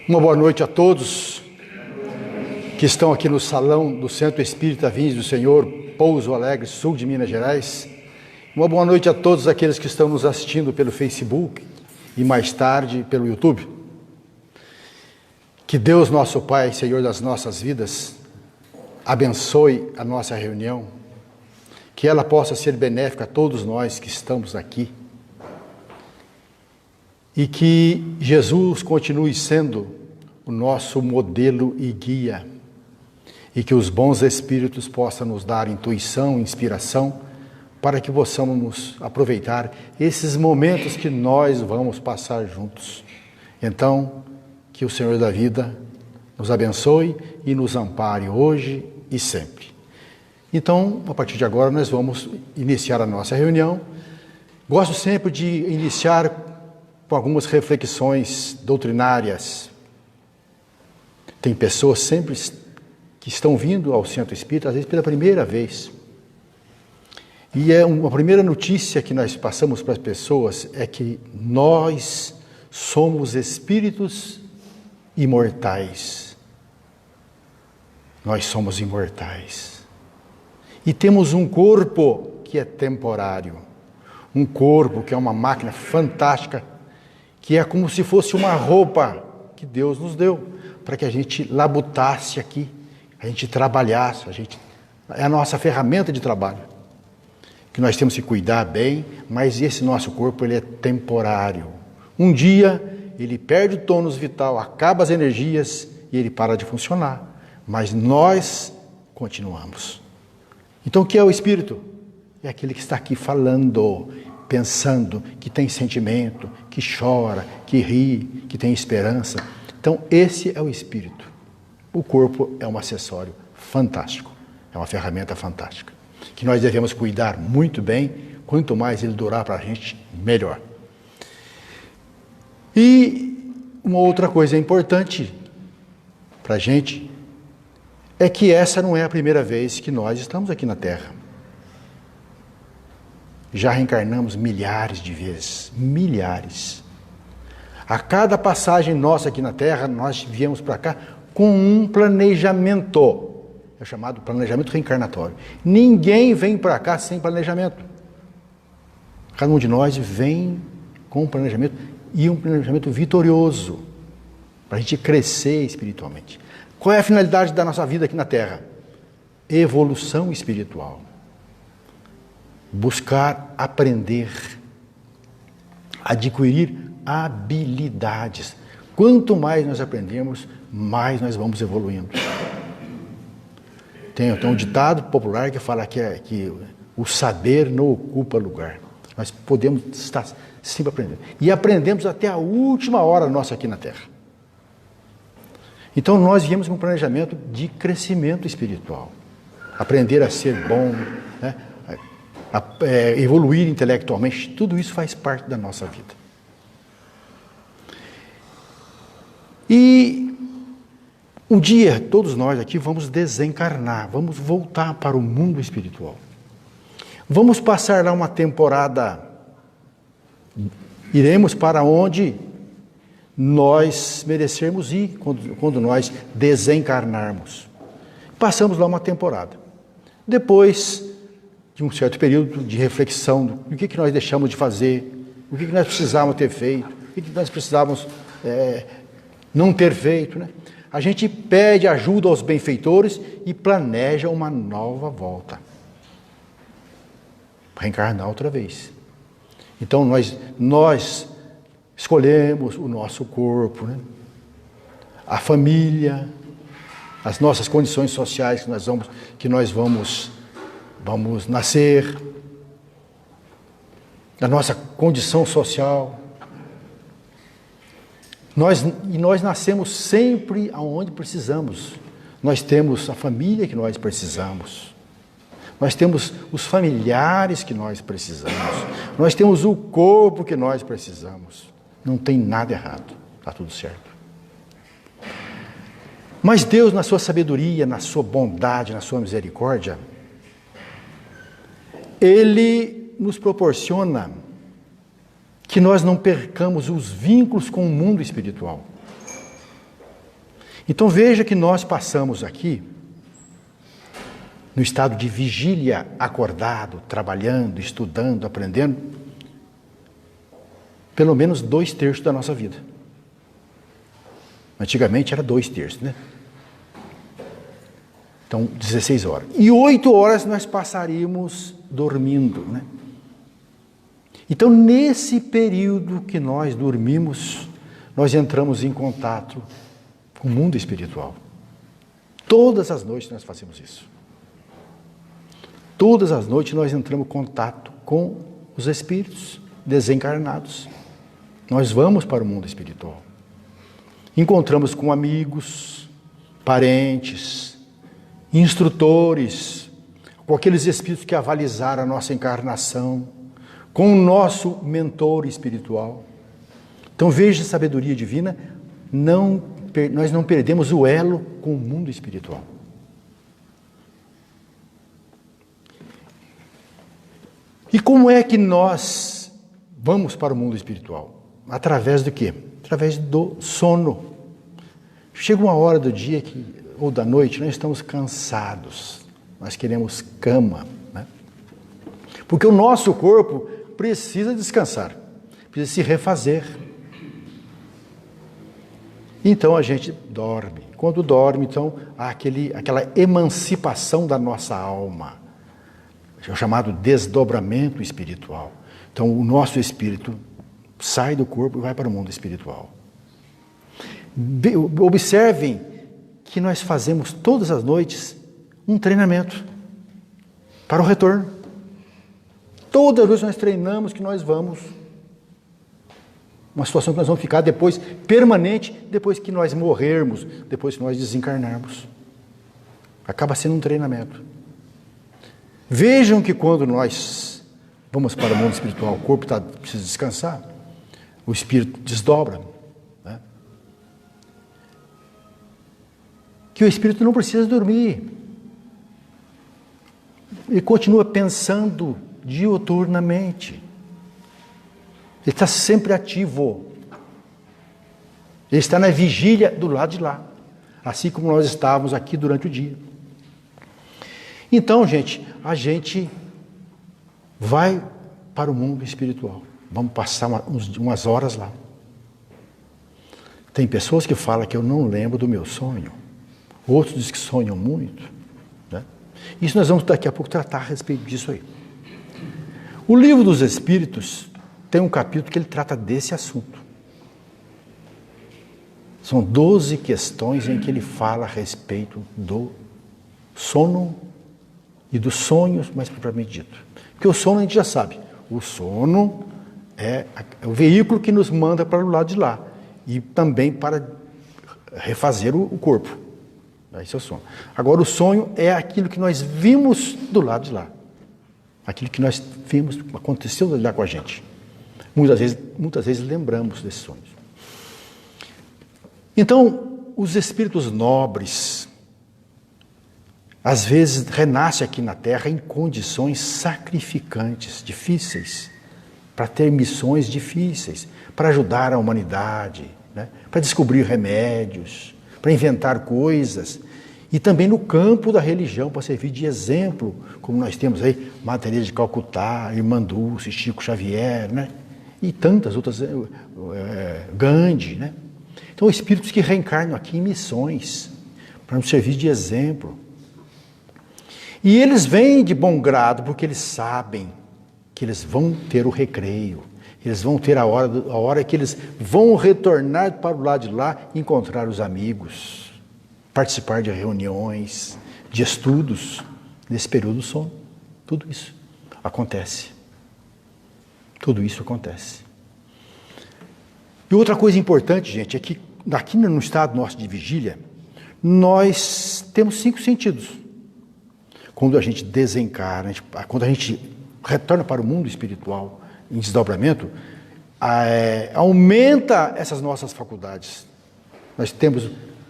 Uma boa noite a todos que estão aqui no salão do Centro Espírita Vinhos do Senhor, Pouso Alegre, sul de Minas Gerais. Uma boa noite a todos aqueles que estão nos assistindo pelo Facebook e mais tarde pelo YouTube. Que Deus, nosso Pai, Senhor das nossas vidas, abençoe a nossa reunião, que ela possa ser benéfica a todos nós que estamos aqui e que Jesus continue sendo o nosso modelo e guia e que os bons espíritos possam nos dar intuição, inspiração para que possamos aproveitar esses momentos que nós vamos passar juntos. Então, que o Senhor da vida nos abençoe e nos ampare hoje e sempre. Então, a partir de agora, nós vamos iniciar a nossa reunião. Gosto sempre de iniciar com algumas reflexões doutrinárias. Tem pessoas sempre que estão vindo ao Centro Espírita, às vezes pela primeira vez. E uma primeira notícia que nós passamos para as pessoas é que nós somos espíritos imortais. Nós somos imortais. E temos um corpo que é temporário. Um corpo que é uma máquina fantástica, que é como se fosse uma roupa que Deus nos deu, para que a gente labutasse aqui, a gente trabalhasse, é a nossa ferramenta de trabalho, que nós temos que cuidar bem, mas esse nosso corpo ele é temporário. Um dia ele perde o tônus vital, acaba as energias e ele para de funcionar, mas nós continuamos. Então o que é o Espírito? É aquele que está aqui falando, pensando, que tem sentimento, que chora, que ri, que tem esperança. Então esse é o Espírito. O corpo é um acessório fantástico, é uma ferramenta fantástica, que nós devemos cuidar muito bem, quanto mais ele durar para a gente, melhor. E uma outra coisa importante para a gente é que essa não é a primeira vez que nós estamos aqui na Terra. Já reencarnamos milhares de vezes, milhares. A cada passagem nossa aqui na Terra, nós viemos para cá com um planejamento, é chamado planejamento reencarnatório. Ninguém vem para cá sem planejamento. Cada um de nós vem com um planejamento, e um planejamento vitorioso, para a gente crescer espiritualmente. Qual é a finalidade da nossa vida aqui na Terra? Evolução espiritual. Buscar aprender, adquirir habilidades. Quanto mais nós aprendemos, mais nós vamos evoluindo. Tem um ditado popular que fala que o saber não ocupa lugar. Nós podemos estar sempre aprendendo. E aprendemos até a última hora nossa aqui na Terra. Então nós viemos com um planejamento de crescimento espiritual. Aprender a ser bom, né? Evoluir intelectualmente, tudo isso faz parte da nossa vida. E um dia, todos nós aqui vamos desencarnar, vamos voltar para o mundo espiritual. Vamos passar lá uma temporada, iremos para onde nós merecermos ir quando nós desencarnarmos. Passamos lá uma temporada. Depois de um certo período de reflexão do que nós deixamos de fazer, o que nós precisávamos ter feito, o que nós precisávamos não ter feito, né? A gente pede ajuda aos benfeitores e planeja uma nova volta. Reencarnar outra vez. Então nós escolhemos o nosso corpo, né? A família, as nossas condições sociais que nós vamos nascer, a nossa condição social. Nós nascemos sempre aonde precisamos. Nós temos a família que nós precisamos. Nós temos os familiares que nós precisamos. Nós temos o corpo que nós precisamos. Não tem nada errado. Está tudo certo. Mas Deus, na sua sabedoria, na sua bondade, na sua misericórdia, Ele nos proporciona que nós não percamos os vínculos com o mundo espiritual. Então veja que nós passamos aqui no estado de vigília, acordado, trabalhando, estudando, aprendendo, pelo menos 2/3 da nossa vida. Antigamente era 2/3, né? Então, 16 horas. E 8 horas nós passaríamos dormindo, né? Então, nesse período que nós dormimos, nós entramos em contato com o mundo espiritual. Todas as noites nós fazemos isso. Todas as noites nós entramos em contato com os espíritos desencarnados. Nós vamos para o mundo espiritual. Encontramos com amigos, parentes, instrutores, com aqueles espíritos que avalizaram a nossa encarnação, com o nosso mentor espiritual. Então veja a sabedoria divina, nós não perdemos o elo com o mundo espiritual. E como é que nós vamos para o mundo espiritual? Através do quê? Através do sono. Chega uma hora do dia ou da noite, nós estamos cansados, nós queremos cama, né? Porque o nosso corpo precisa descansar, precisa se refazer. Então a gente dorme. Quando dorme, então, há aquela emancipação da nossa alma, é o chamado desdobramento espiritual. Então o nosso espírito sai do corpo e vai para o mundo espiritual. Observem que nós fazemos todas as noites um treinamento para o retorno. Todas as noites nós treinamos que nós vamos, uma situação que nós vamos ficar depois, permanente, depois que nós morrermos, depois que nós desencarnarmos. Acaba sendo um treinamento. Vejam que quando nós vamos para o mundo espiritual, o corpo precisa descansar, o espírito desdobra, né? Que o espírito não precisa dormir. Ele continua pensando diuturnamente. Ele está sempre ativo. Ele está na vigília do lado de lá, assim como nós estávamos aqui durante o dia. Então, gente, a gente vai para o mundo espiritual. Vamos passar umas horas lá. Tem pessoas que falam que eu não lembro do meu sonho. Outros dizem que sonham muito, né? Isso nós vamos daqui a pouco tratar a respeito disso aí. O Livro dos Espíritos tem um capítulo que ele trata desse assunto. São 12 questões em que ele fala a respeito do sono e dos sonhos, mais propriamente dito. Porque o sono a gente já sabe. O sono é o veículo que nos manda para o lado de lá. E também para refazer o corpo. Esse é o sono. Agora o sonho é aquilo que nós vimos do lado de lá. Aquilo que nós vimos, aconteceu lá com a gente. Muitas vezes lembramos desses sonhos. Então, os espíritos nobres, às vezes, renascem aqui na Terra em condições sacrificantes, difíceis, para ter missões difíceis, para ajudar a humanidade, né? Para descobrir remédios, para inventar coisas, e também no campo da religião, para servir de exemplo, como nós temos aí, Madre Teresa de Calcutá, Irmã Dulce, Chico Xavier, né? E tantas outras, Gandhi, né? Então, espíritos que reencarnam aqui em missões, para nos servir de exemplo. E eles vêm de bom grado, porque eles sabem que eles vão ter o recreio, eles vão ter a hora que eles vão retornar para o lado de lá e encontrar os amigos, participar de reuniões, de estudos, nesse período do sono. Tudo isso acontece. Tudo isso acontece. E outra coisa importante, gente, é que aqui no estado nosso de vigília, nós temos 5 sentidos. Quando a gente desencarna, quando a gente retorna para o mundo espiritual em desdobramento, aumenta essas nossas faculdades.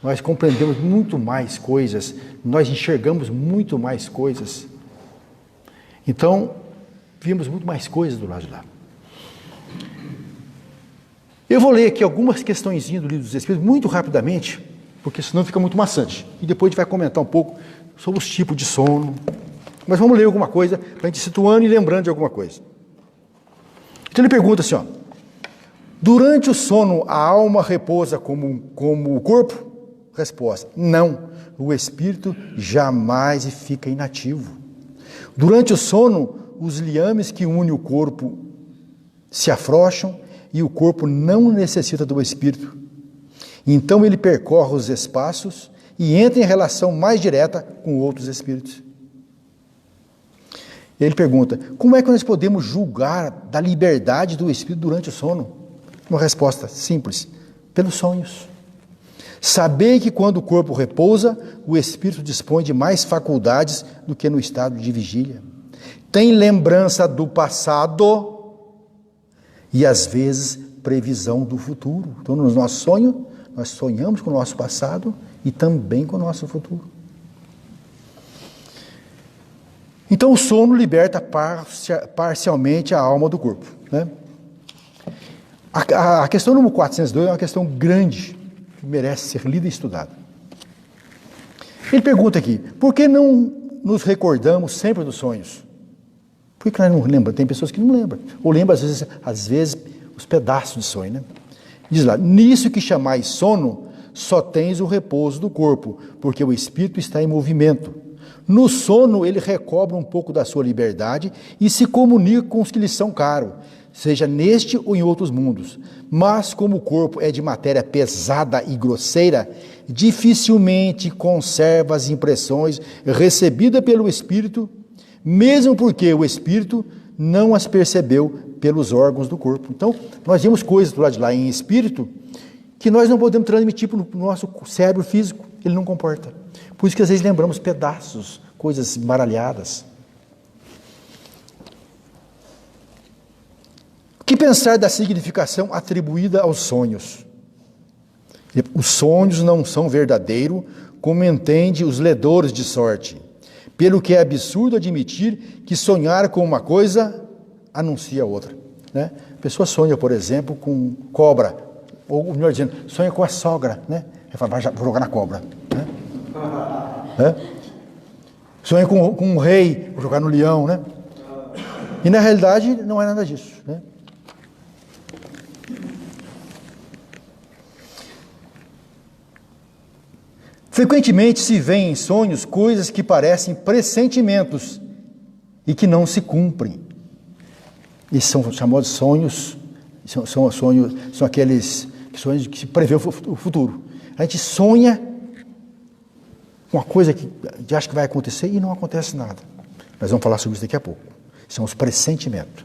Nós compreendemos muito mais coisas, nós enxergamos muito mais coisas. Então, vimos muito mais coisas do lado de lá. Eu vou ler aqui algumas questõezinhas do Livro dos Espíritos, muito rapidamente, porque senão fica muito maçante. E depois a gente vai comentar um pouco sobre os tipos de sono. Mas vamos ler alguma coisa para a gente ir situando e lembrando de alguma coisa. Então ele pergunta assim, ó, durante o sono a alma repousa como o corpo? Resposta, não, o espírito jamais fica inativo. Durante o sono, os liames que unem o corpo se afrouxam e o corpo não necessita do espírito. Então ele percorre os espaços e entra em relação mais direta com outros espíritos. Ele pergunta, como é que nós podemos julgar da liberdade do espírito durante o sono? Uma resposta simples, pelos sonhos. Saber que quando o corpo repousa, o espírito dispõe de mais faculdades do que no estado de vigília. Tem lembrança do passado e, às vezes, previsão do futuro. Então, no nosso sonho, nós sonhamos com o nosso passado e também com o nosso futuro. Então, o sono liberta parcialmente a alma do corpo, né? A questão número 402 é uma questão grande, que merece ser lida e estudada. Ele pergunta aqui, por que não nos recordamos sempre dos sonhos? Por que nós não lembramos? Tem pessoas que não lembram, ou lembram às vezes os pedaços de sonho, né? Diz lá, nisso que chamais sono, só tens o repouso do corpo, porque o espírito está em movimento. No sono, ele recobra um pouco da sua liberdade e se comunica com os que lhe são caros, seja neste ou em outros mundos. Mas, como o corpo é de matéria pesada e grosseira, dificilmente conserva as impressões recebidas pelo espírito, mesmo porque o espírito não as percebeu pelos órgãos do corpo. Então, nós vimos coisas do lado de lá em espírito que nós não podemos transmitir para o nosso cérebro físico, ele não comporta. Por isso que às vezes lembramos pedaços, coisas embaralhadas. O que pensar da significação atribuída aos sonhos? Os sonhos não são verdadeiros, como entende os ledores de sorte, pelo que é absurdo admitir que sonhar com uma coisa anuncia outra, né? A pessoa sonha, por exemplo, com cobra, ou melhor dizendo, sonha com a sogra, né? Vai jogar na cobra, né? Sonha com um rei, vou jogar no leão, né? E na realidade não é nada disso, né? Frequentemente se vê em sonhos coisas que parecem pressentimentos e que não se cumprem. E são chamados sonhos, são aqueles sonhos que se prevê o futuro. A gente sonha uma coisa que acha que vai acontecer e não acontece nada. Nós vamos falar sobre isso daqui a pouco. São os pressentimentos.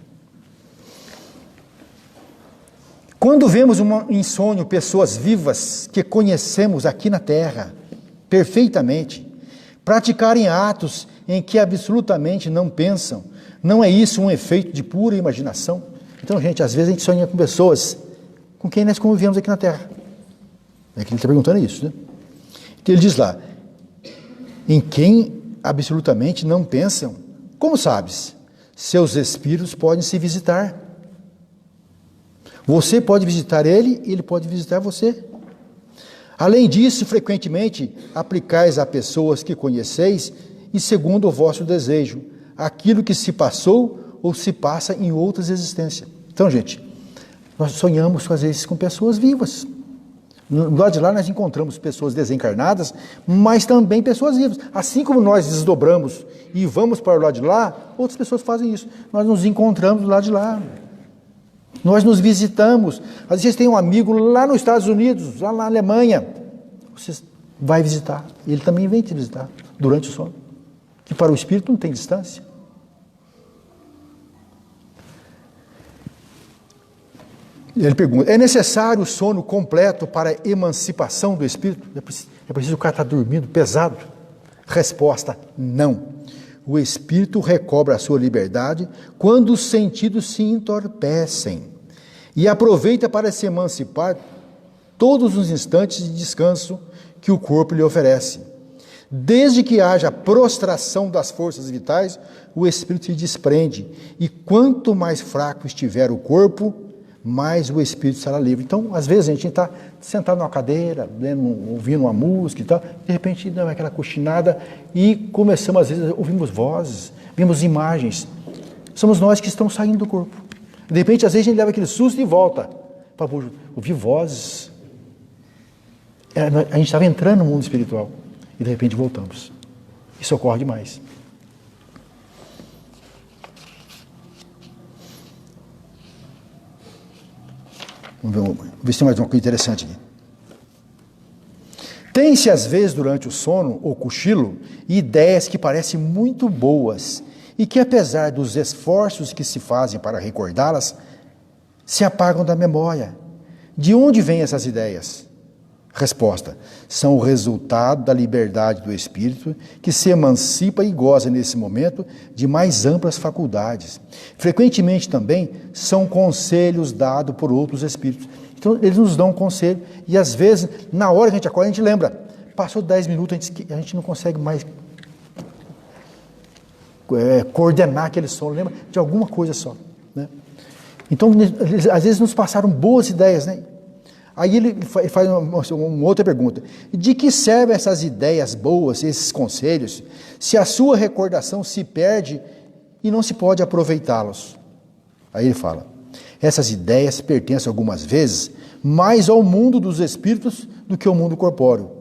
Quando vemos em sonho pessoas vivas que conhecemos aqui na Terra perfeitamente, praticarem atos em que absolutamente não pensam, não é isso um efeito de pura imaginação? Então, gente, às vezes a gente sonha com pessoas com quem nós convivemos aqui na Terra. É que ele está perguntando isso, né? Então ele diz lá, em quem absolutamente não pensam, como sabes? Seus espíritos podem se visitar. Você pode visitar ele, ele pode visitar você. Além disso, frequentemente aplicais a pessoas que conheceis e segundo o vosso desejo, aquilo que se passou ou se passa em outras existências. Então, gente, nós sonhamos às vezes com pessoas vivas. Do lado de lá nós encontramos pessoas desencarnadas, mas também pessoas vivas. Assim como nós desdobramos e vamos para o lado de lá, outras pessoas fazem isso. Nós nos encontramos do lado de lá. Nós nos visitamos. Às vezes tem um amigo lá nos Estados Unidos, lá na Alemanha. Você vai visitar. Ele também vem te visitar durante o sono. Que para o espírito não tem distância. Ele pergunta, é necessário o sono completo para a emancipação do espírito? É preciso o cara estar dormindo pesado? Resposta, não. O espírito recobra a sua liberdade quando os sentidos se entorpecem e aproveita para se emancipar todos os instantes de descanso que o corpo lhe oferece. Desde que haja prostração das forças vitais, o espírito se desprende e quanto mais fraco estiver o corpo, mais o espírito estará livre. Então, às vezes, a gente está sentado numa cadeira, ouvindo uma música e tal, de repente dá aquela cochilada e começamos, às vezes, ouvimos vozes, vimos imagens. Somos nós que estamos saindo do corpo. De repente, às vezes, a gente leva aquele susto e volta para ouvir vozes. A gente estava entrando no mundo espiritual e, de repente, voltamos. Isso ocorre demais. Vamos ver se tem mais uma coisa interessante aqui. Tem-se, às vezes, durante o sono ou cochilo, ideias que parecem muito boas e que, apesar dos esforços que se fazem para recordá-las, se apagam da memória. De onde vêm essas ideias? Resposta: são o resultado da liberdade do espírito que se emancipa e goza nesse momento de mais amplas faculdades. Frequentemente também são conselhos dados por outros espíritos. Então eles nos dão um conselho e às vezes, na hora que a gente acorda, a gente lembra. Passou 10 minutos, a gente não consegue mais coordenar aquele sono, lembra de alguma coisa só, né? Então, às vezes nos passaram boas ideias, né? Aí ele faz uma outra pergunta. De que servem essas ideias boas, esses conselhos, se a sua recordação se perde e não se pode aproveitá-los? Aí ele fala: essas ideias pertencem algumas vezes mais ao mundo dos espíritos do que ao mundo corpóreo.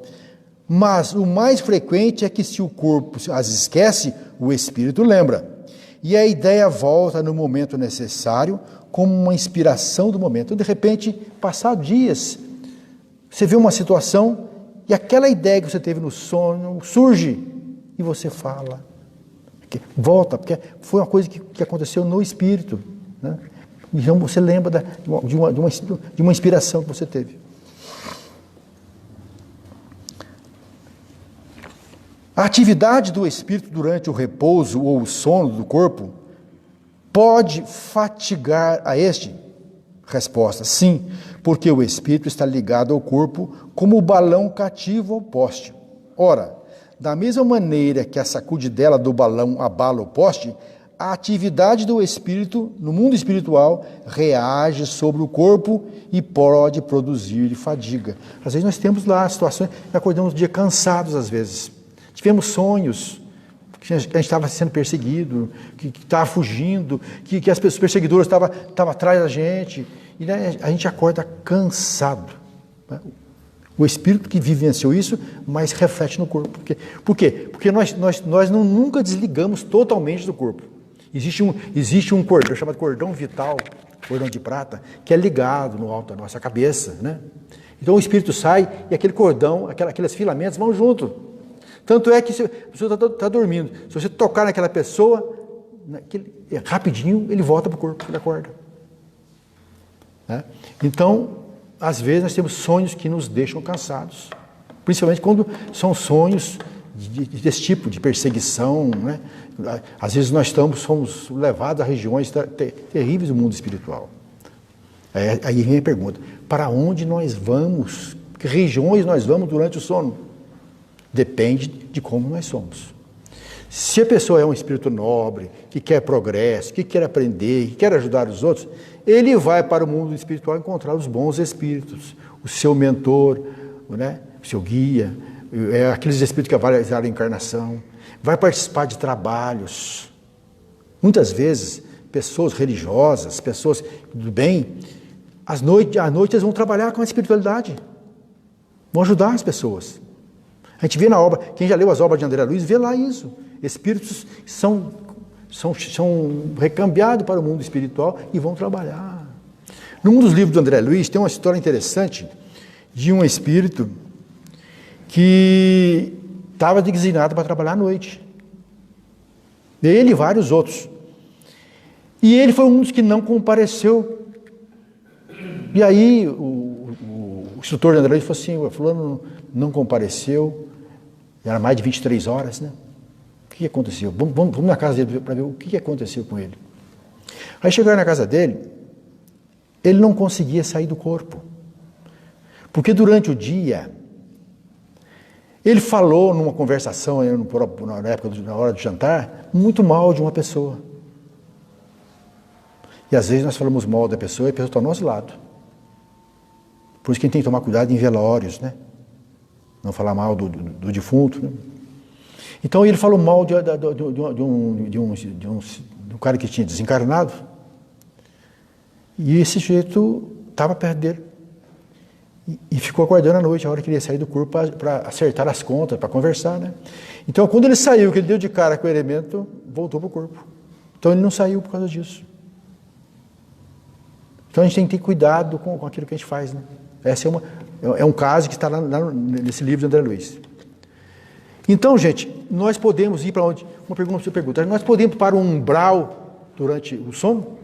Mas o mais frequente é que se o corpo as esquece, o espírito lembra. E a ideia volta no momento necessário, como uma inspiração do momento. Então, de repente, passados dias, você vê uma situação e aquela ideia que você teve no sonho surge e você fala. Volta, porque foi uma coisa que aconteceu no espírito, né? Então você lembra de uma inspiração que você teve. A atividade do espírito durante o repouso ou o sono do corpo pode fatigar a este? Resposta: sim, porque o espírito está ligado ao corpo como o balão cativo ao poste. Ora, da mesma maneira que a sacudidela do balão abala o poste, a atividade do espírito no mundo espiritual reage sobre o corpo e pode produzir fadiga. Às vezes nós temos lá situações, acordamos um dia cansados às vezes. Tivemos sonhos que a gente estava sendo perseguido, que estava fugindo, que as pessoas perseguidoras estavam atrás da gente, e né, a gente acorda cansado. Né? O espírito que vivenciou isso, mas reflete no corpo. Por quê? Porque nós nunca desligamos totalmente do corpo. Existe um cordão, chamado cordão vital, cordão de prata, que é ligado no alto da nossa cabeça, né? Então o espírito sai e aquele cordão, aqueles filamentos vão junto. Tanto é que se a pessoa está dormindo, se você tocar naquela pessoa, rapidinho ele volta para o corpo, ele acorda. Né? Então, às vezes nós temos sonhos que nos deixam cansados, principalmente quando são sonhos desse tipo, de perseguição, né? Às vezes nós somos levados a regiões terríveis do mundo espiritual. Aí vem a pergunta: para onde nós vamos? Que regiões nós vamos durante o sono? Depende de como nós somos. Se a pessoa é um espírito nobre, que quer progresso, que quer aprender, que quer ajudar os outros, ele vai para o mundo espiritual encontrar os bons espíritos, o seu mentor, né? O seu guia, aqueles espíritos que avaliaram a encarnação, vai participar de trabalhos. Muitas vezes, pessoas religiosas, pessoas do bem, à noite eles vão trabalhar com a espiritualidade, vão ajudar as pessoas. A gente vê na obra, quem já leu as obras de André Luiz, vê lá isso. Espíritos são recambiados para o mundo espiritual e vão trabalhar. Num dos livros do André Luiz tem uma história interessante de um espírito que estava designado para trabalhar à noite. Ele e vários outros. E ele foi um dos que não compareceu. E aí o instrutor de André Luiz falou assim: o fulano não compareceu. Era mais de 23 horas, né? O que aconteceu? Vamos na casa dele para ver o que aconteceu com ele. Aí chegaram na casa dele, ele não conseguia sair do corpo. Porque durante o dia, ele falou numa conversação, na hora do jantar, muito mal de uma pessoa. E às vezes nós falamos mal da pessoa e a pessoa está ao nosso lado. Por isso que a gente tem que tomar cuidado em velórios, né? Não falar mal do defunto, né? Então ele falou mal de um cara que tinha desencarnado. E esse sujeito estava perto dele. E ficou aguardando a noite, a hora que ele ia sair do corpo para acertar as contas, para conversar, né? Então quando ele saiu, que ele deu de cara com o elemento, voltou para o corpo. Então ele não saiu por causa disso. Então a gente tem que ter cuidado com aquilo que a gente faz, né? Essa é um caso que está lá nesse livro de André Luiz. Então, gente, nós podemos ir para onde? Uma pergunta. Nós podemos ir para o umbral durante o sono?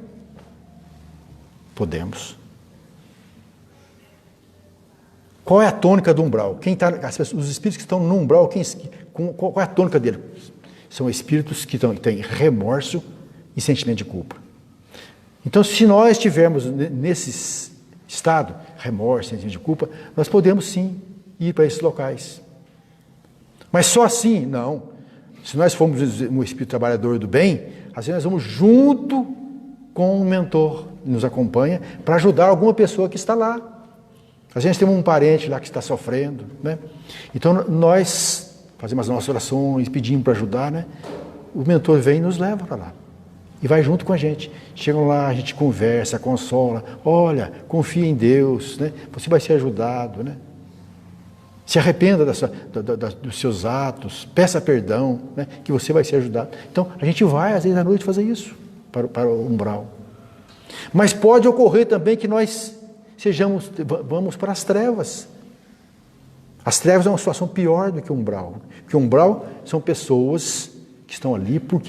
Podemos. Qual é a tônica do umbral? Os espíritos que estão no umbral, qual é a tônica dele? São espíritos que têm remorso e sentimento de culpa. Então, se nós estivermos nesse estado, remorso, sentimento de culpa, nós podemos sim ir para esses locais. Mas só assim, não. Se nós formos um espírito trabalhador do bem, às vezes nós vamos junto com um mentor que nos acompanha para ajudar alguma pessoa que está lá. Às vezes temos um parente lá que está sofrendo, né? Então nós fazemos as nossas orações, pedimos para ajudar, né? O mentor vem e nos leva para lá. E vai junto com a gente. Chegam lá, a gente conversa, consola. Olha, confia em Deus, né? Você vai ser ajudado, né? Se arrependa dos seus atos, peça perdão, né? Que você vai ser ajudado. Então, a gente vai, às vezes, à noite fazer isso para o umbral. Mas pode ocorrer também que nós vamos para as trevas. As trevas é uma situação pior do que o umbral. Porque o umbral são pessoas que estão ali por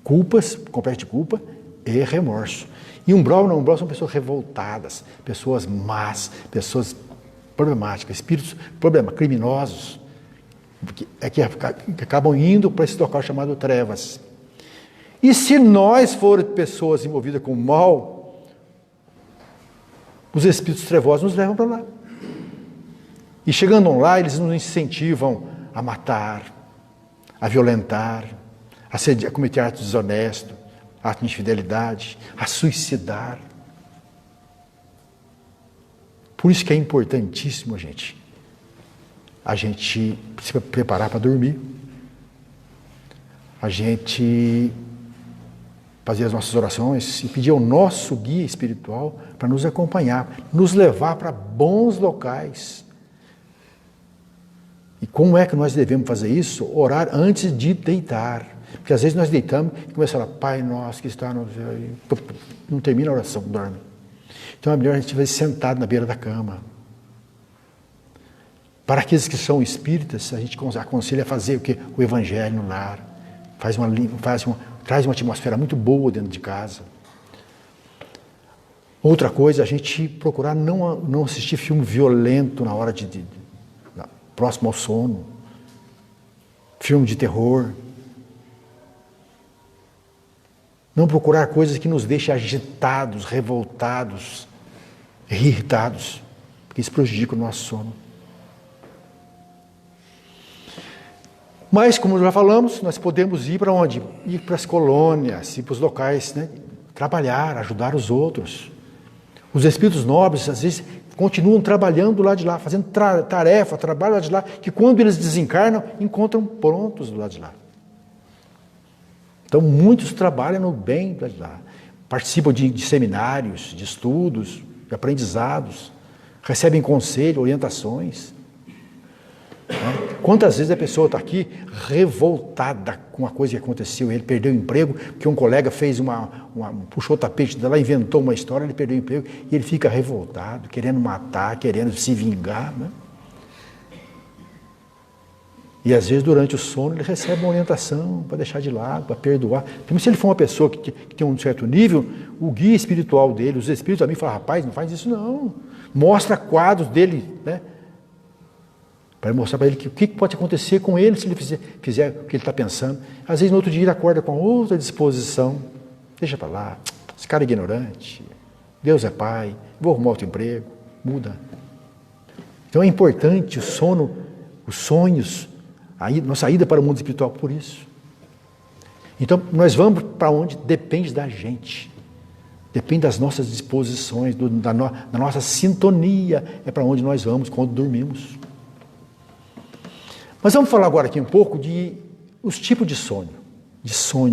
culpas, complexo de culpa e remorso. E umbral são pessoas revoltadas, pessoas más, pessoas problemáticas, espíritos criminosos, que acabam indo para esse local chamado trevas. E se nós formos pessoas envolvidas com o mal, os espíritos trevosos nos levam para lá. E chegando lá, eles nos incentivam a matar, a violentar, a cometer atos desonestos, atos de infidelidade, a suicidar. Por isso que é importantíssimo a gente se preparar para dormir, a gente fazer as nossas orações e pedir ao nosso guia espiritual para nos acompanhar, nos levar para bons locais. E como é que nós devemos fazer isso? Orar antes de deitar. Porque às vezes nós deitamos e começamos a falar, Pai nosso que está no céu, e não termina a oração, dorme. Então é melhor a gente estiver sentado na beira da cama. Para aqueles que são espíritas, a gente aconselha a fazer o quê? O evangelho no lar. Traz uma atmosfera muito boa dentro de casa. Outra coisa, a gente procurar não assistir filme violento na hora próximo ao sono. Filme de terror. Não procurar coisas que nos deixem agitados, revoltados, irritados, porque isso prejudica o nosso sono. Mas, como já falamos, nós podemos ir para onde? Ir para as colônias, ir para os locais, né? Trabalhar, ajudar os outros. Os espíritos nobres, às vezes, continuam trabalhando do lado de lá, fazendo tarefa, trabalho do lado de lá, que quando eles desencarnam, encontram prontos do lado de lá. Então, muitos trabalham no bem do lado de lá. Participam de seminários, de estudos, de aprendizados, recebem conselho, orientações. Quantas vezes a pessoa está aqui revoltada com a coisa que aconteceu, ele perdeu o emprego, porque um colega fez puxou o tapete dela, inventou uma história, ele perdeu o emprego, e ele fica revoltado, querendo matar, querendo se vingar, né? E às vezes durante o sono ele recebe uma orientação para deixar de lado, para perdoar. Então, se ele for uma pessoa que tem um certo nível, o guia espiritual dele, os espíritos também falam, rapaz, não faz isso não. Mostra quadros dele, né? Para mostrar para ele o que pode acontecer com ele se ele fizer o que ele está pensando. Às vezes no outro dia ele acorda com outra disposição. Deixa para lá, esse cara é ignorante, Deus é pai, vou arrumar outro emprego, muda. Então é importante o sono, os sonhos, nossa ida para o mundo espiritual por isso. Então nós vamos para onde depende da gente. Depende das nossas disposições, da nossa sintonia, é para onde nós vamos quando dormimos. Mas vamos falar agora aqui um pouco de os tipos de sonho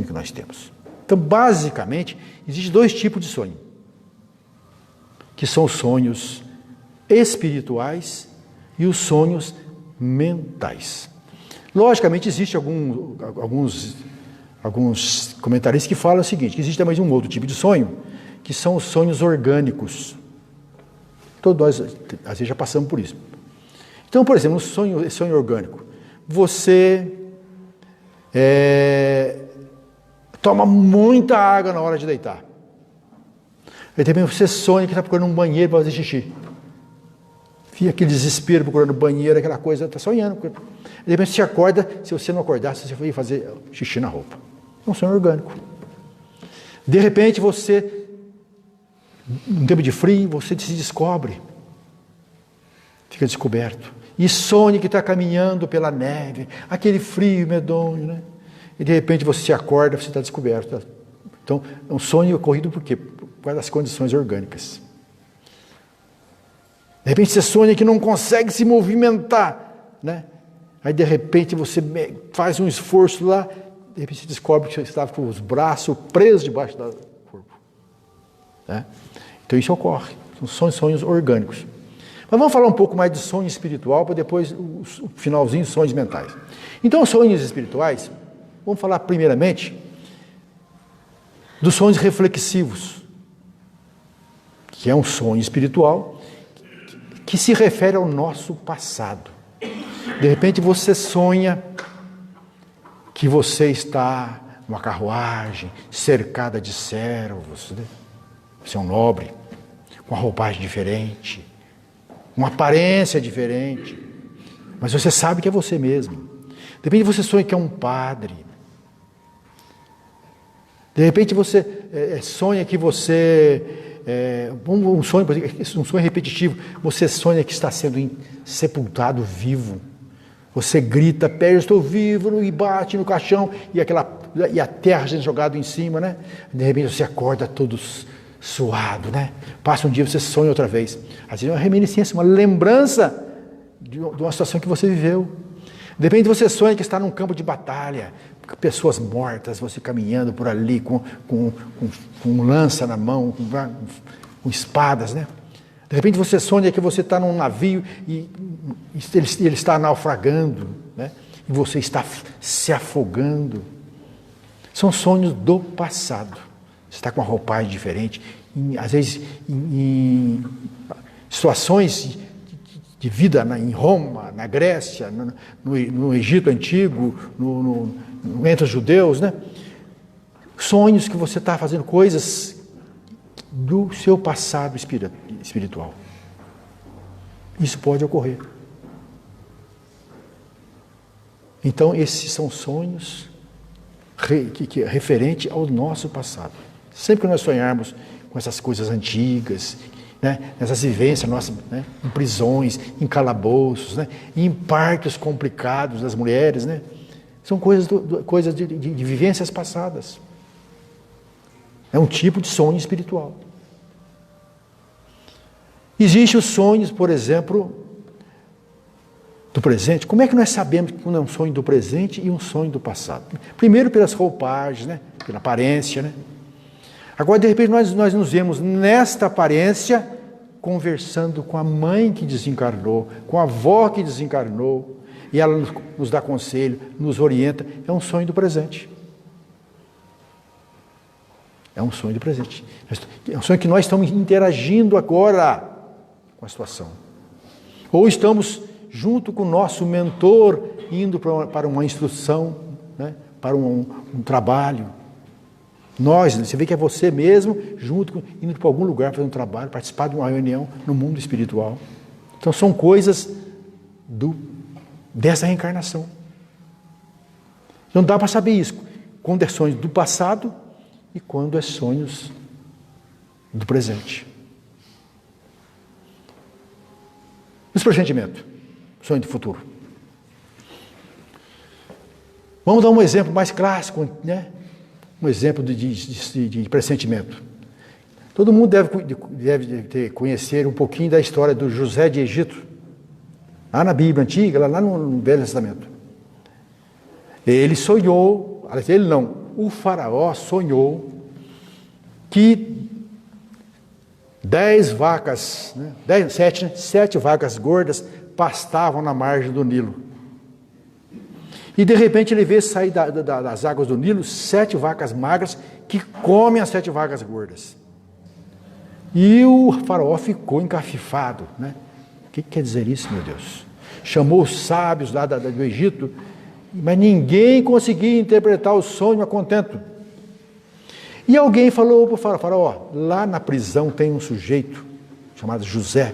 que nós temos. Então, basicamente, existem 2 tipos de sonho, que são os sonhos espirituais e os sonhos mentais. Logicamente, existem alguns comentaristas que falam o seguinte, que existe também um outro tipo de sonho, que são os sonhos orgânicos. Todos nós, às vezes, já passamos por isso. Então, por exemplo, sonho orgânico. Você toma muita água na hora de deitar. Aí também você sonha que está procurando um banheiro para fazer xixi. Fica aquele desespero procurando banheiro, aquela coisa, está sonhando. De repente você acorda, se você não acordasse, você ia fazer xixi na roupa. É um sonho orgânico. De repente você, num tempo de frio, você se descobre. Fica descoberto. E sonha que está caminhando pela neve, aquele frio medonho, né? E de repente você se acorda, você está descoberto. Então, é um sonho ocorrido por quê? Por causa das condições orgânicas. De repente você sonha que não consegue se movimentar, né? Aí de repente você faz um esforço lá, de repente você descobre que você estava com os braços presos debaixo do corpo. Né? Então isso ocorre, são sonhos orgânicos. Mas vamos falar um pouco mais de sonho espiritual, para depois o finalzinho de sonhos mentais. Então os sonhos espirituais, vamos falar primeiramente dos sonhos reflexivos, que é um sonho espiritual que se refere ao nosso passado. De repente você sonha que você está numa carruagem cercada de servos, né? Você é um nobre, com uma roupagem diferente, uma aparência diferente, mas você sabe que é você mesmo. De repente você sonha que é um padre. De repente você sonha que você... um sonho repetitivo, você sonha que está sendo sepultado vivo. Você grita, pede, estou vivo, e bate no caixão, e a terra sendo jogada em cima, né? De repente você acorda todo suado, né? Passa um dia, você sonha outra vez. Às vezes é uma reminiscência, uma lembrança de uma situação que você viveu. De repente você sonha que está num campo de batalha, pessoas mortas, você caminhando por ali com lança na mão, com espadas, né? De repente você sonha que você está num navio e ele está naufragando, né? E você está se afogando. São sonhos do passado. Você está com uma roupagem diferente, às vezes em situações de vida em Roma, na Grécia, no Egito Antigo, entre os judeus, né? Sonhos que você está fazendo coisas do seu passado espiritual. Isso pode ocorrer. Então, esses são sonhos referentes ao nosso passado. Sempre que nós sonharmos com essas coisas antigas, né, essas vivências nossas, né, em prisões, em calabouços, né, em partos complicados das mulheres, né, são coisas de vivências passadas. É um tipo de sonho espiritual. Existem os sonhos, por exemplo, do presente. Como é que nós sabemos quando é um sonho do presente e um sonho do passado? Primeiro pelas roupagens, né, pela aparência, né? Agora, de repente, nós nos vemos nesta aparência conversando com a mãe que desencarnou, com a avó que desencarnou, e ela nos dá conselho, nos orienta. É um sonho do presente. É um sonho do presente. É um sonho que nós estamos interagindo agora com a situação. Ou estamos junto com o nosso mentor, indo para uma instrução, né, para um trabalho. Você vê que é você mesmo, indo para algum lugar fazer um trabalho, participar de uma reunião no mundo espiritual. Então são coisas dessa reencarnação. Não dá para saber isso, quando é sonhos do passado e quando é sonhos do presente. Os pressentimentos, sonho do futuro. Vamos dar um exemplo mais clássico, né? Um exemplo de pressentimento. Todo mundo deve conhecer um pouquinho da história do José de Egito, lá na Bíblia Antiga, lá no Velho Testamento. Ele sonhou, ele não, o faraó sonhou que 10 vacas, né, 7 vacas gordas pastavam na margem do Nilo. E de repente ele vê sair das águas do Nilo 7 vacas magras que comem as 7 vacas gordas. E o faraó ficou encafifado, né? O que quer dizer isso, meu Deus? Chamou os sábios lá do Egito, mas ninguém conseguia interpretar o sonho a contento. E alguém falou para o faraó, lá na prisão tem um sujeito chamado José,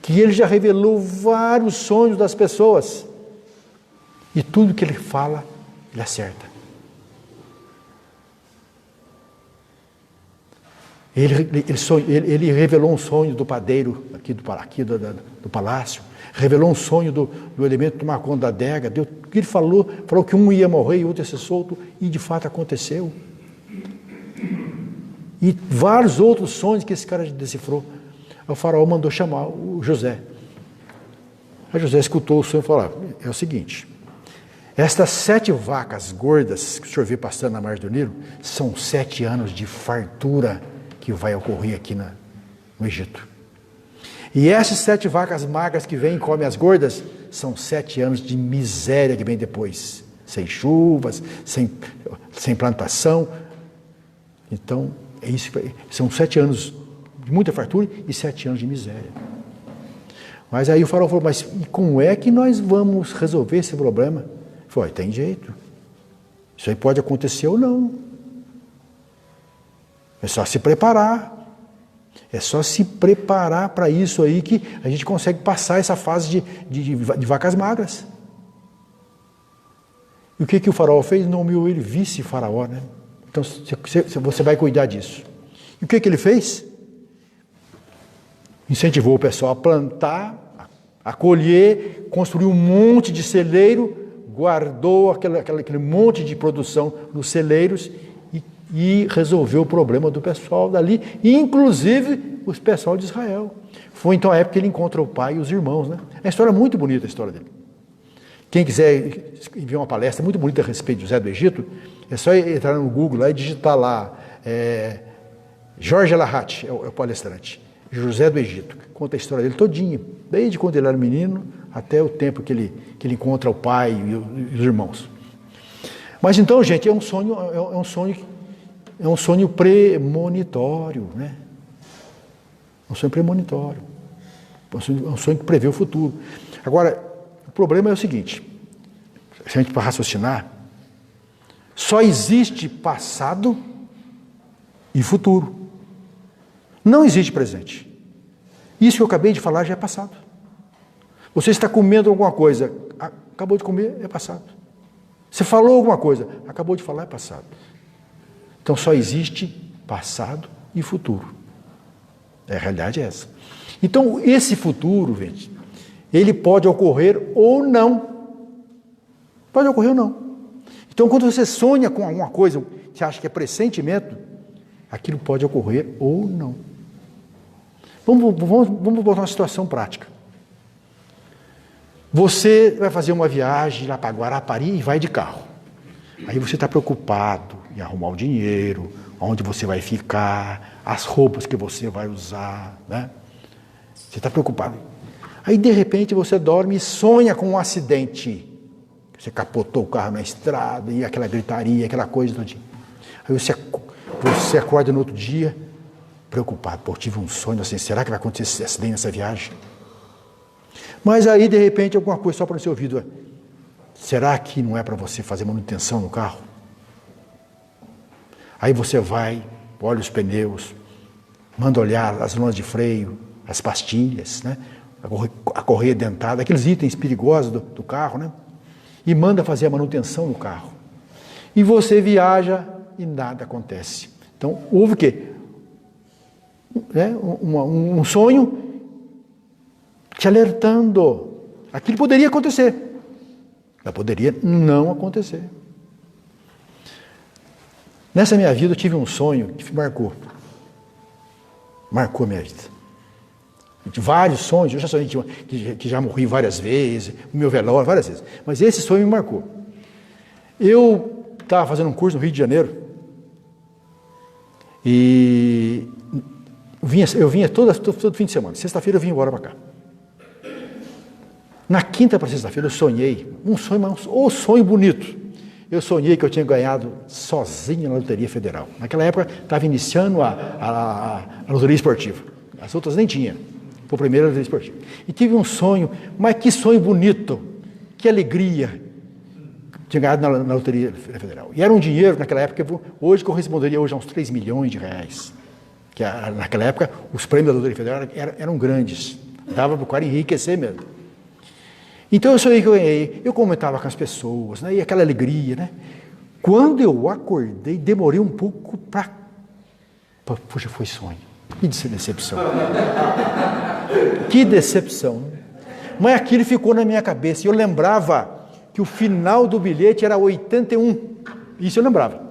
que ele já revelou vários sonhos das pessoas. E tudo que ele fala, ele acerta. Ele revelou um sonho do padeiro aqui do palácio, revelou um sonho do elemento tomar conta da adega. O que ele falou que um ia morrer e o outro ia ser solto, e de fato aconteceu. E vários outros sonhos que esse cara decifrou. O faraó mandou chamar o José. Aí José escutou o sonho e falou: é o seguinte, estas 7 vacas gordas que o senhor vê passando na margem do Nilo são 7 anos de fartura que vai ocorrer aqui no Egito. E essas 7 vacas magras que vêm e comem as gordas são 7 anos de miséria que vem depois, sem chuvas, sem plantação. Então, é isso, são 7 anos de muita fartura e 7 anos de miséria. Mas aí o faraó falou: mas como é que nós vamos resolver esse problema? Ele falou: tem jeito. Isso aí pode acontecer ou não. É só se preparar. É só se preparar para isso aí que a gente consegue passar essa fase de vacas magras. E o que o faraó fez? Nomeou ele vice-faraó, né? Então você vai cuidar disso. E o que ele fez? Incentivou o pessoal a plantar, a colher, construiu um monte de celeiro, guardou aquele monte de produção nos celeiros e resolveu o problema do pessoal dali, inclusive os pessoal de Israel. Foi então a época que ele encontra o pai e os irmãos, né? É uma história muito bonita, a história dele. Quem quiser enviar uma palestra muito bonita a respeito de José do Egito, é só entrar no Google lá e digitar lá, Jorge Lahat é o palestrante, José do Egito, conta a história dele todinha, desde quando ele era menino até o tempo que ele encontra o pai e os irmãos. Mas então, gente, é um sonho premonitório, né? Um sonho premonitório. Um sonho que prevê o futuro. Agora, o problema é o seguinte, se a gente para raciocinar, só existe passado e futuro. Não existe presente. Isso que eu acabei de falar já é passado. Você está comendo alguma coisa, acabou de comer, é passado. Você falou alguma coisa, acabou de falar, é passado. Então só existe passado e futuro. A realidade é essa. Então esse futuro, gente, ele pode ocorrer ou não. Pode ocorrer ou não. Então quando você sonha com alguma coisa, você acha que é pressentimento, aquilo pode ocorrer ou não. Vamos botar uma situação prática. Você vai fazer uma viagem lá para Guarapari e vai de carro. Aí você está preocupado em arrumar o dinheiro, onde você vai ficar, as roupas que você vai usar, né? Você está preocupado. Aí de repente você dorme e sonha com um acidente. Você capotou o carro na estrada e aquela gritaria, aquela coisa todinha. Aí você acorda no outro dia preocupado. Pô, tive um sonho assim, será que vai acontecer esse acidente nessa viagem? Mas aí de repente alguma coisa só para o seu ouvido. Será que não é para você fazer manutenção no carro? Aí você vai, olha os pneus, manda olhar as lonas de freio, as pastilhas, né? A correia dentada, aqueles itens perigosos do carro, né? E manda fazer a manutenção no carro. E você viaja e nada acontece. Então, houve o quê? Um sonho te alertando. Aquilo poderia acontecer, mas poderia não acontecer. Nessa minha vida eu tive um sonho que me marcou. marcou a minha vida. De vários sonhos, eu já sonhei que já morri várias vezes, o meu velório, várias vezes. Mas esse sonho me marcou. Eu estava fazendo um curso no Rio de Janeiro e eu vinha todo fim de semana. Sexta-feira eu vinha embora para cá. Na quinta para sexta-feira eu sonhei, um sonho bonito. Eu sonhei que eu tinha ganhado sozinho na Loteria Federal. Naquela época estava iniciando a loteria esportiva. As outras nem tinha. Foi a primeira loteria esportiva. E tive um sonho, mas que sonho bonito, que alegria. Tinha ganhado na Loteria Federal. E era um dinheiro, naquela época, hoje corresponderia hoje a uns 3 milhões de reais. Que naquela época, os prêmios da Loteria Federal eram grandes. Dava para o cara enriquecer mesmo. Então eu sonhei que eu ganhei. Eu comentava com as pessoas, né? E aquela alegria, né? Quando eu acordei, demorei um pouco para... Puxa, foi sonho. Que decepção. Que decepção. Mas aquilo ficou na minha cabeça. E eu lembrava que o final do bilhete era 81. Isso eu lembrava.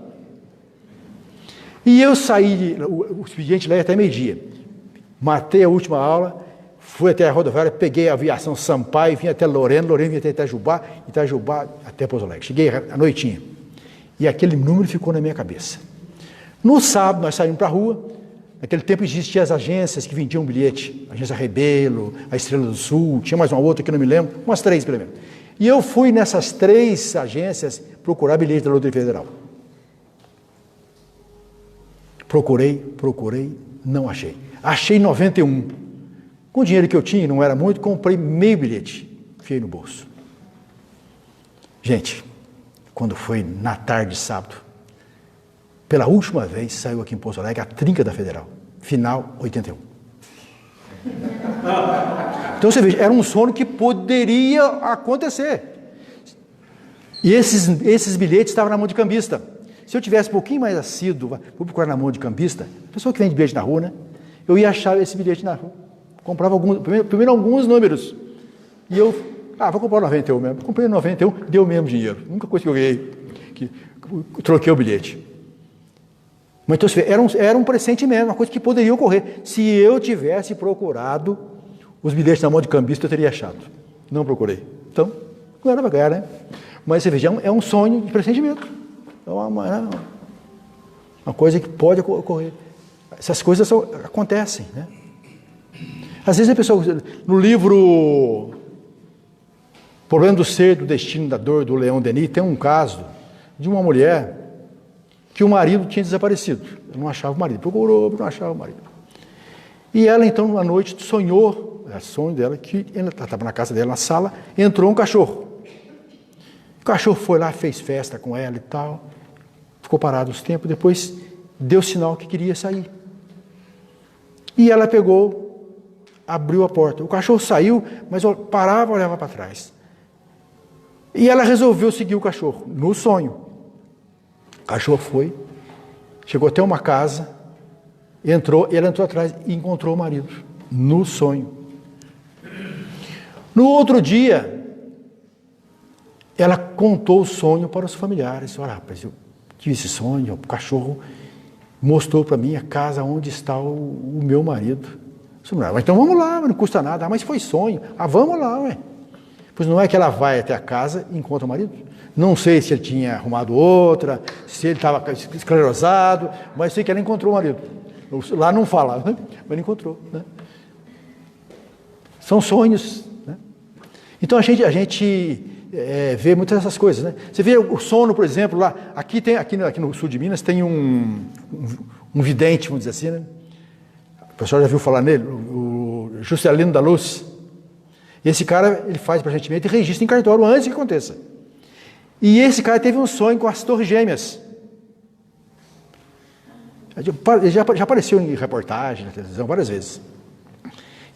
E eu saí, o expediente lá ia até meio-dia. Matei a última aula, fui até a rodoviária, peguei a aviação Sampaio, vim até Lorena vim até Itajubá até Pouso Alegre. Cheguei à noitinha. E aquele número ficou na minha cabeça. No sábado, nós saímos para a rua. Naquele tempo existiam as agências que vendiam bilhete. A Agência Rebelo, a Estrela do Sul, tinha mais uma outra que não me lembro, umas 3 pelo menos. E eu fui nessas 3 agências procurar bilhete da Loteria Federal. Procurei, não achei. Achei 91. Com o dinheiro que eu tinha, não era muito, comprei meio bilhete. Enfiei no bolso. Gente, quando foi na tarde de sábado, pela última vez, saiu aqui em Pouso Alegre a trinca da Federal. Final 81. Então você veja, era um sonho que poderia acontecer. E esses bilhetes estavam na mão de cambista. Se eu tivesse um pouquinho mais assíduo, vou procurar na mão de cambista, pessoa que vende bilhete na rua, né? Eu ia achar esse bilhete na rua. Comprava primeiro alguns números. E eu, vou comprar o 91 mesmo. Comprei o 91, deu o mesmo dinheiro. Nunca coisa que eu ganhei, troquei o bilhete. Mas então, era um pressentimento, uma coisa que poderia ocorrer. Se eu tivesse procurado os bilhetes na mão de cambista, eu teria achado. Não procurei. Então, não era para ganhar, né? Mas você veja, é um sonho de pressentimento. É uma coisa que pode ocorrer. Essas coisas acontecem, né? Às vezes a pessoa, no livro Problema do Ser, do Destino, da Dor, do Leon Denis, tem um caso de uma mulher que o marido tinha desaparecido. Não achava o marido. Procurou, não achava o marido. E ela, então, à noite, sonhou, é o sonho dela, que ela estava na casa dela, na sala, entrou um cachorro. O cachorro foi lá, fez festa com ela e tal, ficou parado uns tempos, depois deu sinal que queria sair. E ela pegou, abriu a porta. O cachorro saiu, mas parava e olhava para trás. E ela resolveu seguir o cachorro, no sonho. O cachorro foi, chegou até uma casa, ela entrou atrás e encontrou o marido, no sonho. No outro dia, ela contou o sonho para os familiares. Olha, rapaz, eu tive esse sonho, o cachorro mostrou para mim a casa onde está o meu marido. Então vamos lá, não custa nada. Mas foi sonho. Vamos lá, ué. Pois não é que ela vai até a casa e encontra o marido? Não sei se ele tinha arrumado outra, se ele estava esclerosado, mas sei que ela encontrou o marido. Lá não fala, né? Mas ele encontrou. Né? São sonhos. Né? Então a gente vê muitas dessas coisas. Né? Você vê o sono, por exemplo, lá. Aqui no sul de Minas tem um vidente, vamos dizer assim. Né? O pessoal já viu falar nele, o Juscelino da Luz. E esse cara, ele faz praticamente e registra em cartório antes que aconteça. E esse cara teve um sonho com as Torres Gêmeas. Ele já apareceu em reportagem, na televisão, várias vezes.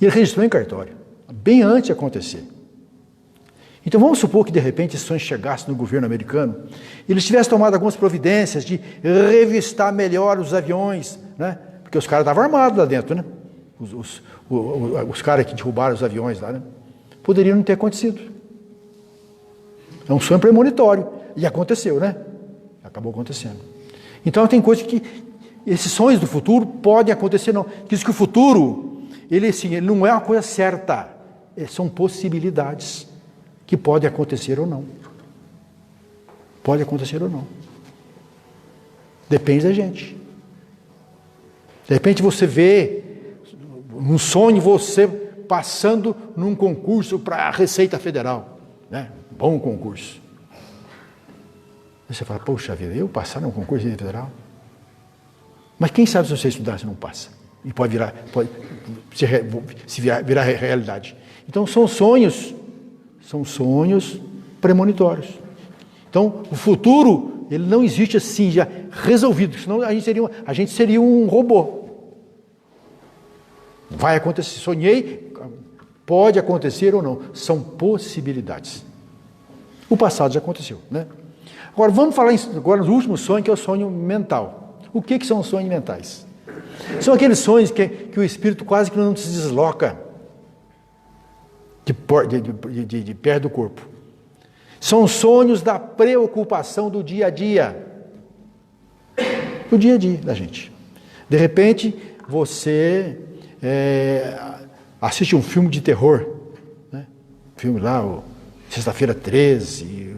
E ele registrou em cartório, bem antes de acontecer. Então vamos supor que de repente esse sonho chegasse no governo americano, e eles tivessem tomado algumas providências de revistar melhor os aviões, né? Porque os caras estavam armados lá dentro, né? Os caras que derrubaram os aviões lá, né? Poderiam não ter acontecido. É um sonho premonitório. E aconteceu, né? Acabou acontecendo. Então tem coisas que esses sonhos do futuro podem acontecer, não. Diz que o futuro, ele não é uma coisa certa, são possibilidades que podem acontecer ou não. Pode acontecer ou não. Depende da gente. De repente você vê, num sonho, você passando num concurso para a Receita Federal, né? Bom concurso. Aí você fala, poxa vida, eu passar num concurso federal? Mas quem sabe se você estudar, você não passa. E pode virar realidade. Então são sonhos premonitórios. Então o futuro, ele não existe assim, já resolvido, senão a gente seria um robô. Vai acontecer, sonhei, pode acontecer ou não, são possibilidades. O passado já aconteceu, né? Agora vamos falar agora no último sonho, que é o sonho mental. O que são os sonhos mentais? São aqueles sonhos que o espírito quase que não se desloca de perto do corpo. São sonhos da preocupação do dia a dia. Do dia a dia da gente. De repente, você assiste um filme de terror, né? Filme lá, Sexta-feira 13,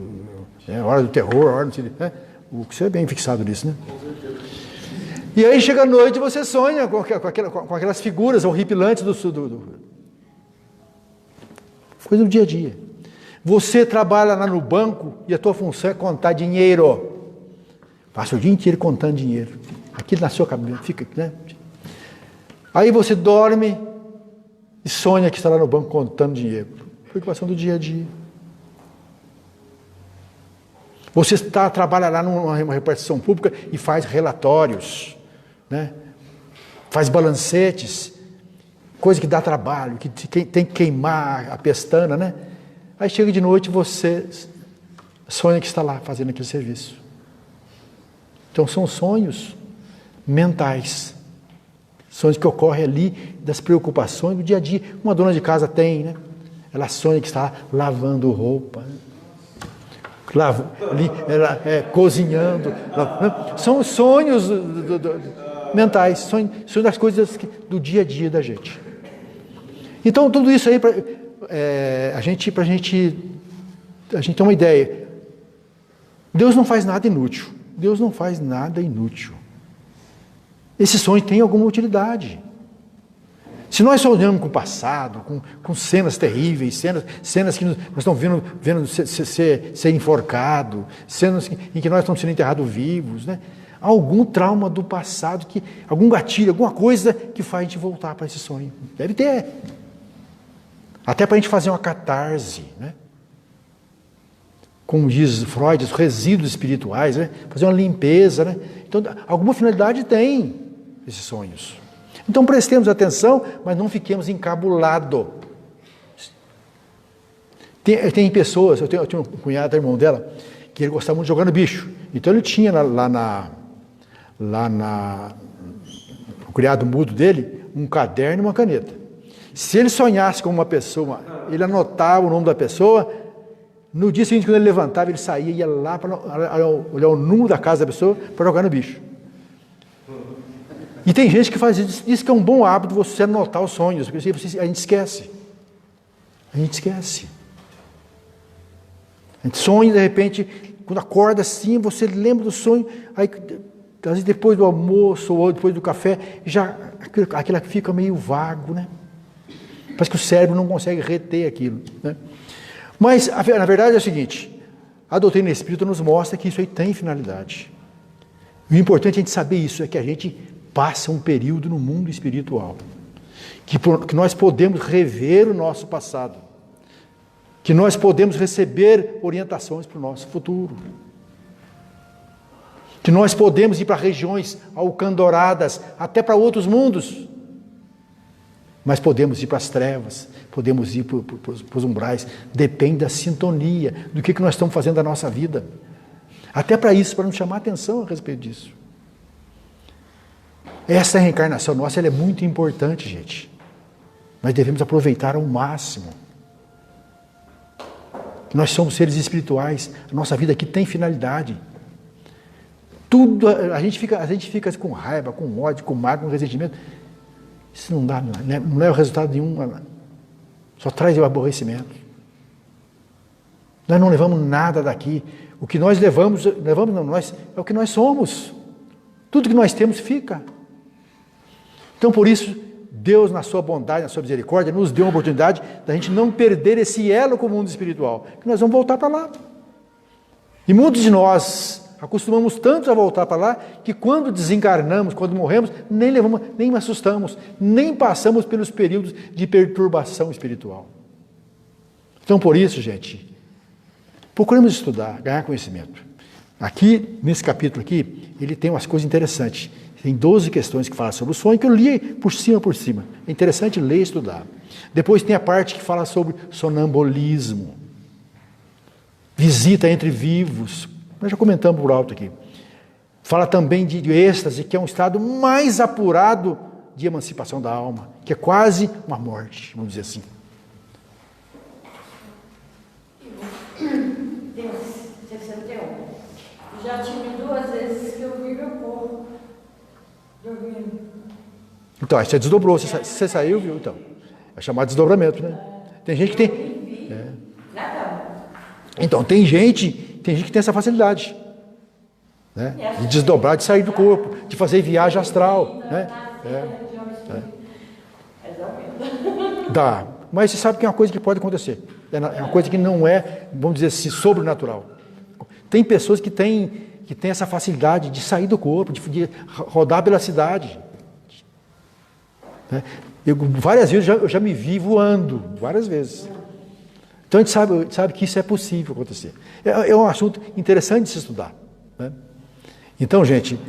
Hora do Terror, Hora do Terror, né? Você é bem fixado nisso, né? E aí chega a noite e você sonha com aquelas figuras horripilantes coisa do dia a dia. Você trabalha lá no banco e a tua função é contar dinheiro. Passa o dia inteiro contando dinheiro. Aquilo na sua cabeça, fica, né? Aí você dorme e sonha que está lá no banco contando dinheiro. Preocupação do dia a dia. Você trabalha lá numa repartição pública e faz relatórios, né? Faz balancetes, coisa que dá trabalho, que tem que queimar a pestana, né? Aí chega de noite e você sonha que está lá fazendo aquele serviço. Então são sonhos mentais. Sonhos que ocorrem ali das preocupações do dia a dia. Uma dona de casa tem, né? Ela sonha que está lavando roupa, né? Cozinhando. São sonhos mentais, sonhos das coisas do dia a dia da gente. Então tudo isso aí, para a gente ter uma ideia. Deus não faz nada inútil. Deus não faz nada inútil. Esse sonho tem alguma utilidade. Se nós sonhamos com o passado, com cenas terríveis, cenas que nós estamos vendo ser enforcado, cenas em que nós estamos sendo enterrados vivos, né? Algum trauma do passado, algum gatilho, alguma coisa que faz a gente voltar para esse sonho. Deve ter. Até para a gente fazer uma catarse, né? Como diz Freud, os resíduos espirituais, né? Fazer uma limpeza, né? Então, alguma finalidade tem esses sonhos. Então prestemos atenção, mas não fiquemos encabulados. Tem pessoas, eu tinha um cunhado, irmão dela, que ele gostava muito de jogar no bicho. Então ele tinha lá no criado mudo dele, um caderno e uma caneta. Se ele sonhasse com uma pessoa, ele anotava o nome da pessoa, no dia seguinte, quando ele levantava, ele saía e ia lá para olhar o número da casa da pessoa para jogar no bicho. E tem gente que faz isso, diz que é um bom hábito você anotar os sonhos, porque a gente esquece. A gente esquece. A gente sonha, de repente, quando acorda assim, você lembra do sonho, aí às vezes depois do almoço ou depois do café, já aquilo fica meio vago, né? Parece que o cérebro não consegue reter aquilo, né? Mas, na verdade, é o seguinte, a doutrina espírita nos mostra que isso aí tem finalidade. O importante é a gente saber isso, é que a gente passa um período no mundo espiritual, que nós podemos rever o nosso passado, que nós podemos receber orientações para o nosso futuro, que nós podemos ir para regiões alcandoradas, até para outros mundos, mas podemos ir para as trevas, podemos ir para os umbrais, depende da sintonia, do que nós estamos fazendo da nossa vida, até para isso, para nos chamar a atenção a respeito disso. Essa reencarnação nossa, ela é muito importante, gente. Nós devemos aproveitar ao máximo. Nós somos seres espirituais, a nossa vida aqui tem finalidade. Tudo, a gente fica com raiva, com ódio, com mágoa, com ressentimento. Isso não dá, não leva resultado nenhum, só traz o aborrecimento. Nós não levamos nada daqui. O que nós levamos não, nós, é o que nós somos. Tudo que nós temos fica. Então, por isso, Deus, na sua bondade, na sua misericórdia, nos deu uma oportunidade da gente não perder esse elo com o mundo espiritual, que nós vamos voltar para lá. E muitos de nós acostumamos tanto a voltar para lá, que quando desencarnamos, quando morremos, nem assustamos, nem passamos pelos períodos de perturbação espiritual. Então, por isso, gente, procuremos estudar, ganhar conhecimento. Aqui, nesse capítulo aqui, ele tem umas coisas interessantes. Tem 12 questões que falam sobre o sonho, que eu li por cima. É interessante ler e estudar. Depois tem a parte que fala sobre sonambulismo. Visita entre vivos. Nós já comentamos por alto aqui. Fala também de êxtase, que é um estado mais apurado de emancipação da alma, que é quase uma morte, vamos dizer assim. Deus, 61. Já tive 2 vezes que eu vi meu corpo dormindo. Então, aí você desdobrou, você saiu, viu? Então, é chamado de desdobramento, né? Tem gente que tem. Então, tem gente que tem essa facilidade, né? De desdobrar, de sair do corpo, de fazer viagem astral, né? Dá. Mas você sabe que é uma coisa que pode acontecer. É uma coisa que não é, vamos dizer assim, sobrenatural. Tem pessoas que têm essa facilidade de sair do corpo, de rodar pela cidade. Várias vezes eu já me vi voando, várias vezes. Então a gente sabe que isso é possível acontecer. É um assunto interessante de se estudar, né? Então, gente,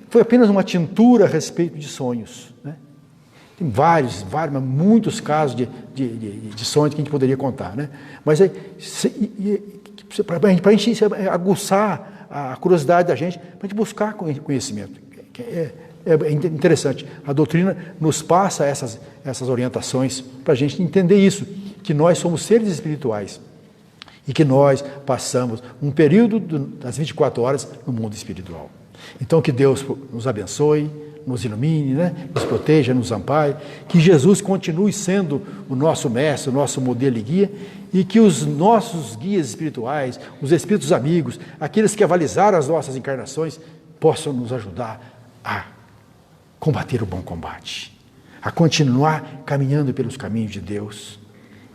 foi apenas uma tintura a respeito de sonhos, né? Tem muitos casos de sonhos que a gente poderia contar, né? Mas para a gente aguçar a curiosidade da gente, para a gente buscar conhecimento. É interessante. A doutrina nos passa essas orientações para a gente entender isso, que nós somos seres espirituais e que nós passamos um período das 24 horas no mundo espiritual. Então, que Deus nos abençoe, nos ilumine, né? Nos proteja, nos ampare, que Jesus continue sendo o nosso mestre, o nosso modelo e guia, e que os nossos guias espirituais, os espíritos amigos, aqueles que avalizaram as nossas encarnações, possam nos ajudar a combater o bom combate, a continuar caminhando pelos caminhos de Deus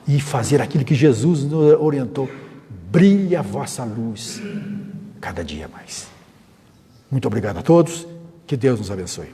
e fazer aquilo que Jesus nos orientou: brilhe a vossa luz cada dia mais. Muito obrigado a todos, que Deus nos abençoe.